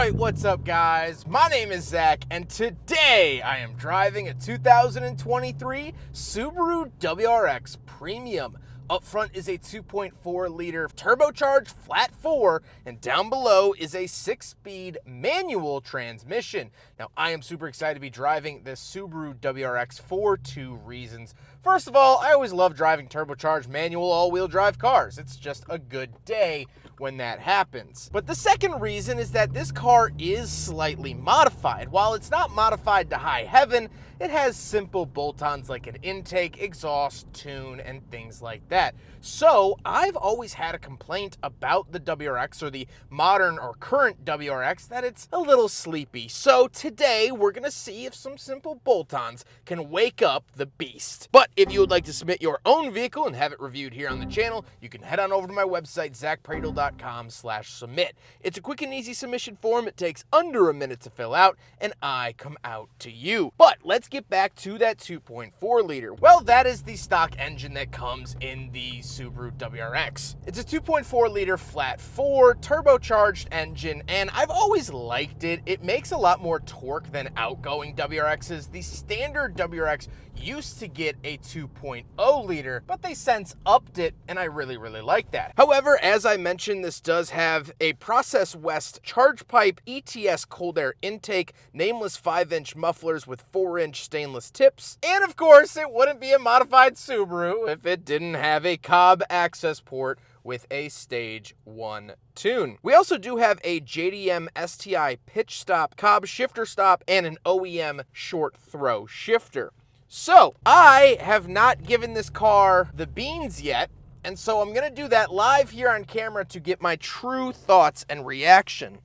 right, what's up guys? My name is Zach and today I am driving a 2023 Subaru WRX Premium. Up front is a 2.4 liter turbocharged flat 4 and down below is a 6-speed manual transmission. Now I am super excited to be driving this Subaru WRX for two reasons. First of all, I always love driving turbocharged manual all-wheel drive cars. It's just a good day when that happens. But the second reason is that this car is slightly modified. While it's not modified to high heaven, it has simple bolt-ons like an intake, exhaust, tune, and things like that. So I've always had a complaint about the WRX or the modern or current WRX that it's a little sleepy. So today we're gonna see if some simple bolt-ons can wake up the beast. But if you would like to submit your own vehicle and have it reviewed here on the channel, you can head on over to my website, zackpradel.com/submit. It's a quick and easy submission form. It takes under a minute to fill out, and I come out to you. But let's get back to that 2.4 liter. Well, that is the stock engine that comes in the Subaru WRX. It's a 2.4 liter flat 4 turbocharged engine, and I've always liked it. It makes a lot more torque than outgoing WRXs. The standard WRX used to get a 2.0 liter, but they since upped it, and I really like that. However, as I mentioned, this does have a Process West charge pipe, ETS cold air intake, nameless 5-inch mufflers with 4-inch stainless tips, and of course, it wouldn't be a modified Subaru if it didn't have a Cobb access port with a stage 1 tune. We also do have a JDM STI pitch stop, Cobb shifter stop, and an OEM short throw shifter. So I have not given this car the beans yet, and so I'm gonna do that live here on camera to get my true thoughts and reaction.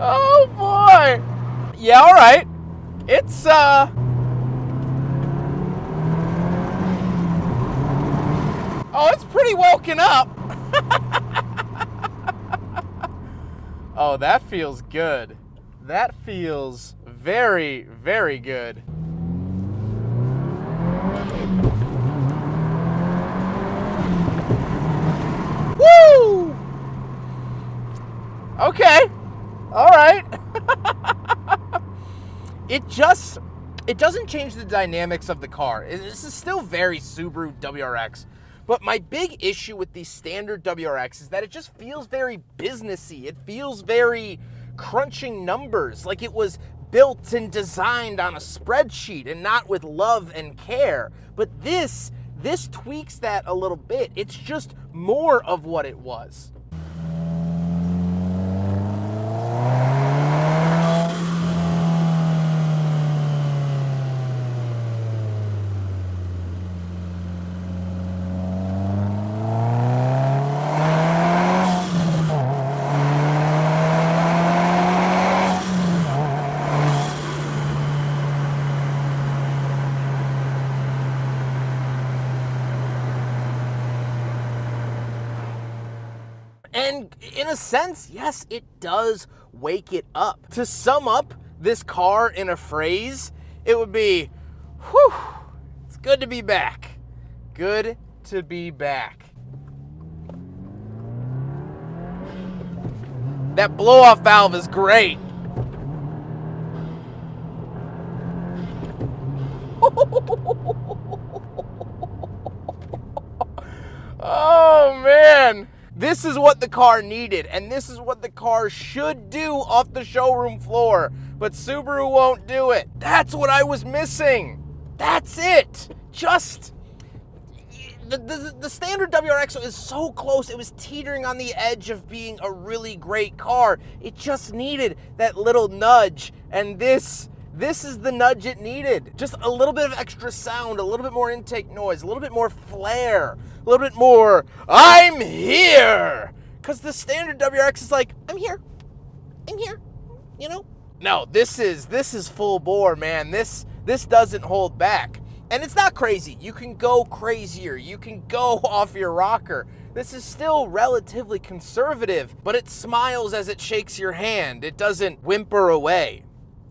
Oh boy! Yeah, all right. It's, oh, it's pretty woken up. Oh, that feels good. That feels very good. Woo! Okay. All right. It doesn't change the dynamics of the car. This is still very Subaru WRX. But my big issue with the standard WRX is that it just feels very businessy. It feels very crunching numbers, like it was built and designed on a spreadsheet and not with love and care. But this tweaks that a little bit. It's just more of what it was. And in a sense, yes, it does wake it up. To sum up this car in a phrase, it would be, whew, it's good to be back. Good to be back. That blow-off valve is great. Oh, man. This is what the car needed, and this is what the car should do off the showroom floor, but Subaru won't do it. That's what I was missing. That's it. Just, the standard WRX is so close. It was teetering on the edge of being a really great car. It just needed that little nudge, and this is the nudge it needed. Just a little bit of extra sound, a little bit more intake noise, a little bit more flair, a little bit more, I'm here. Because the standard WRX is like, I'm here, you know? No, this is full bore, man. This doesn't hold back. And it's not crazy. You can go crazier. You can go off your rocker. this is still relatively conservative, but it smiles as it shakes your hand. It doesn't whimper away.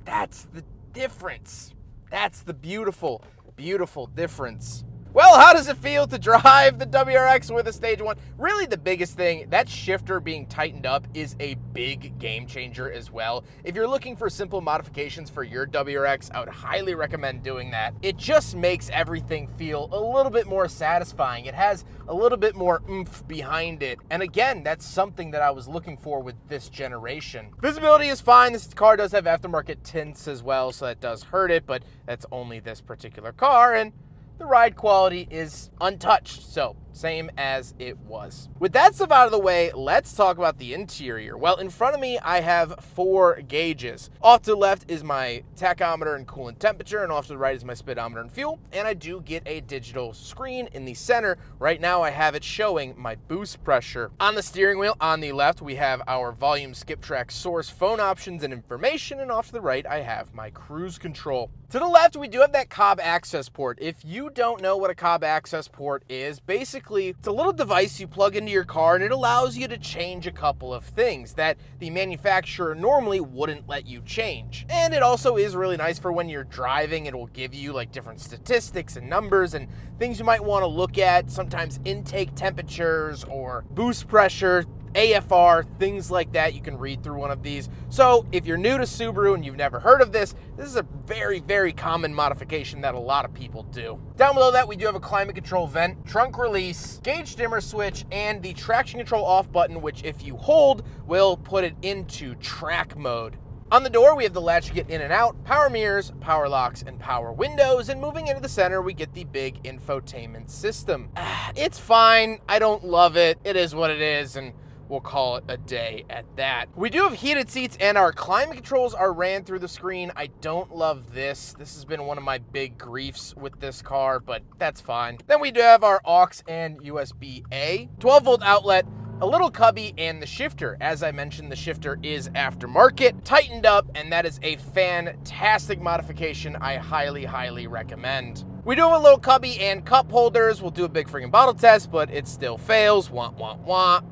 That's the difference. That's the beautiful, beautiful difference. Well, how does it feel to drive the WRX with a Stage 1? Really, the biggest thing, that shifter being tightened up is a big game changer as well. If you're looking for simple modifications for your WRX, I would highly recommend doing that. It just makes everything feel a little bit more satisfying. It has a little bit more oomph behind it. And again, that's something that I was looking for with this generation. Visibility is fine. This car does have aftermarket tints as well, so that does hurt it, but that's only this particular car. And the ride quality is untouched, so same as it was. With that stuff out of the way, let's talk about the interior. Well, in front of me, I have 4 gauges. Off to the left is my tachometer and coolant temperature, and off to the right is my speedometer and fuel. And I do get a digital screen in the center. Right now, I have it showing my boost pressure. On the steering wheel, on the left, we have our volume, skip track, source, phone options, and information. And off to the right, I have my cruise control. To the left, we do have that cob access port. If you don't know what a cob access port is, basically, it's a little device you plug into your car, and it allows you to change a couple of things that the manufacturer normally wouldn't let you change. And it also is really nice for when you're driving. It will give you like different statistics and numbers and things you might want to look at, sometimes intake temperatures or boost pressure, AFR, things like that. You can read through one of these. So if you're new to Subaru and you've never heard of this, this is a very, very common modification that a lot of people do. Down below that, we do have a climate control vent, trunk release, gauge dimmer switch, and the traction control off button, which if you hold, will put it into track mode. On the door, we have the latch to get in and out, power mirrors, power locks, and power windows. And moving into the center, we get the big infotainment system. It's fine. I don't love it. It is what it is, and we'll call it a day at that. We do have heated seats, and our climate controls are ran through the screen. I don't love this. This has been one of my big griefs with this car, but that's fine. Then we do have our aux and USB-A, 12-volt outlet, a little cubby, and the shifter. As I mentioned, the shifter is aftermarket, tightened up, and that is a fantastic modification I highly, highly recommend. We do have a little cubby and cup holders. We'll do a big freaking bottle test, but it still fails. Wah, wah, wah.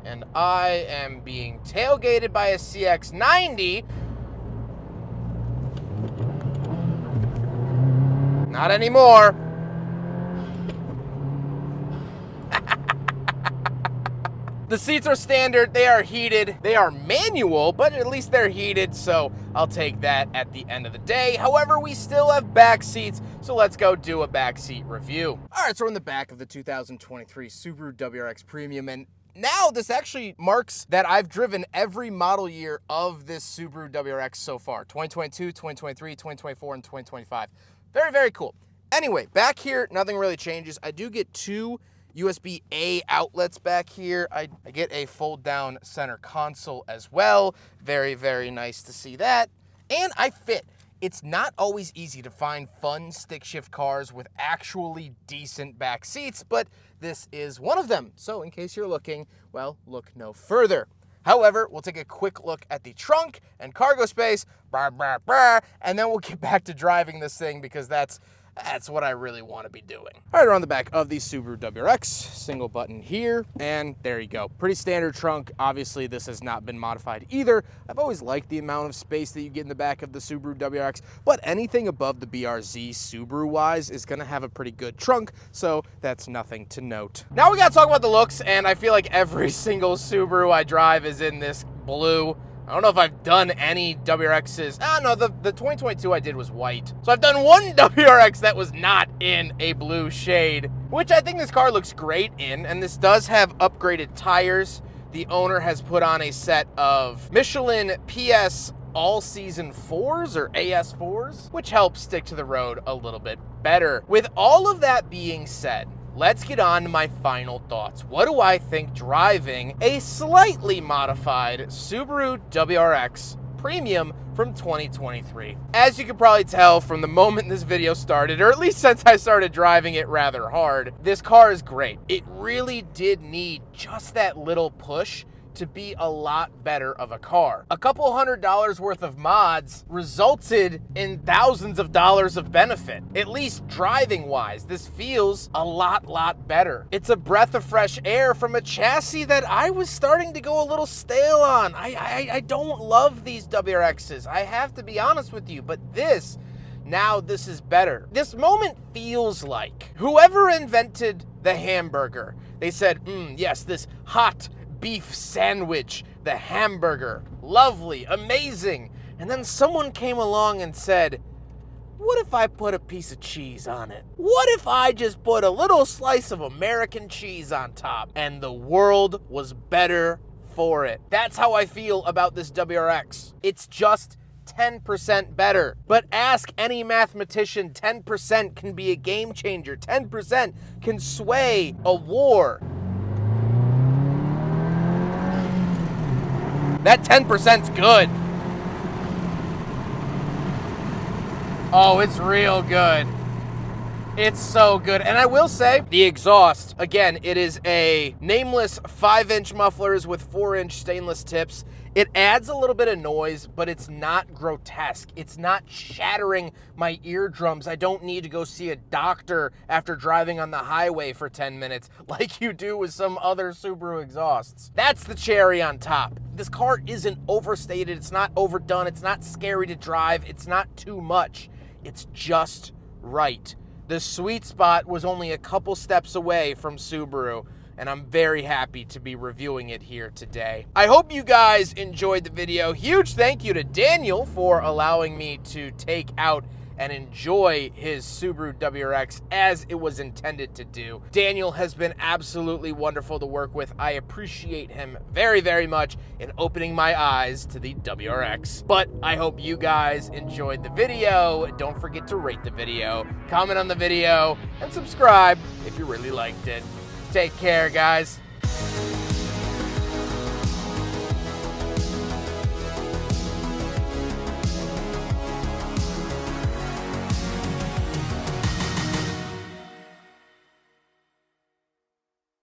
And I am being tailgated by a CX-90. Not anymore. The seats are standard, they are heated, they are manual, but at least they're heated, so I'll take that at the end of the day. However, we still have back seats, so let's go do a back seat review. All right, so we're in the back of the 2023 Subaru WRX Premium, and now this actually marks that I've driven every model year of this Subaru WRX so far, 2022, 2023, 2024, and 2025. Very, very cool. Anyway, back here, nothing really changes. I do get 2 USB-A outlets back here. I get a fold-down center console as well. Very, very nice to see that. And I fit. It's not always easy to find fun stick-shift cars with actually decent back seats, but this is one of them. So in case you're looking, well, look no further. However, we'll take a quick look at the trunk and cargo space, and then we'll get back to driving this thing because that's what I really want to be doing. All right, we're on the back of the Subaru WRX, single button here, and there you go. Pretty standard trunk. Obviously, this has not been modified either. I've always liked the amount of space that you get in the back of the Subaru WRX, but anything above the BRZ Subaru-wise is gonna have a pretty good trunk, so that's nothing to note. Now we gotta talk about the looks, and I feel like every single Subaru I drive is in this blue. I don't know if I've done any WRXs. No, the 2022 I did was white. So I've done one WRX that was not in a blue shade, which I think this car looks great in, and this does have upgraded tires. The owner has put on a set of Michelin PS all-season 4s or AS4s, which helps stick to the road a little bit better. With all of that being said, let's get on to my final thoughts. What do I think driving a slightly modified Subaru WRX Premium from 2023? As you can probably tell from the moment this video started, or at least since I started driving it rather hard, this car is great. It really did need just that little push to be a lot better of a car. A couple $100 worth of mods resulted in thousands of dollars of benefit. At least driving-wise, this feels a lot better. It's a breath of fresh air from a chassis that I was starting to go a little stale on. I don't love these WRXs. I have to be honest with you, but this is better. This moment feels like whoever invented the hamburger, they said, yes, this hot beef sandwich, the hamburger, lovely, amazing. And then someone came along and said, what if I put a piece of cheese on it? What if I just put a little slice of American cheese on top? And the world was better for it. That's how I feel about this WRX. It's just 10% better. But ask any mathematician, 10% can be a game changer. 10% can sway a war. That 10%'s good. Oh, it's real good. It's so good. And I will say, the exhaust, again, it is a nameless 5-inch mufflers with 4-inch stainless tips. It adds a little bit of noise, but it's not grotesque. It's not shattering my eardrums. I don't need to go see a doctor after driving on the highway for 10 minutes like you do with some other Subaru exhausts. That's the cherry on top. This car isn't overstated. It's not overdone. It's not scary to drive. It's not too much. It's just right. The sweet spot was only a couple steps away from Subaru, and I'm very happy to be reviewing it here today. I hope you guys enjoyed the video. Huge thank you to Daniel for allowing me to take out and enjoy his Subaru WRX as it was intended to do. Daniel has been absolutely wonderful to work with. I appreciate him very much in opening my eyes to the WRX. But I hope you guys enjoyed the video. Don't forget to rate the video, comment on the video, and subscribe if you really liked it. Take care, guys.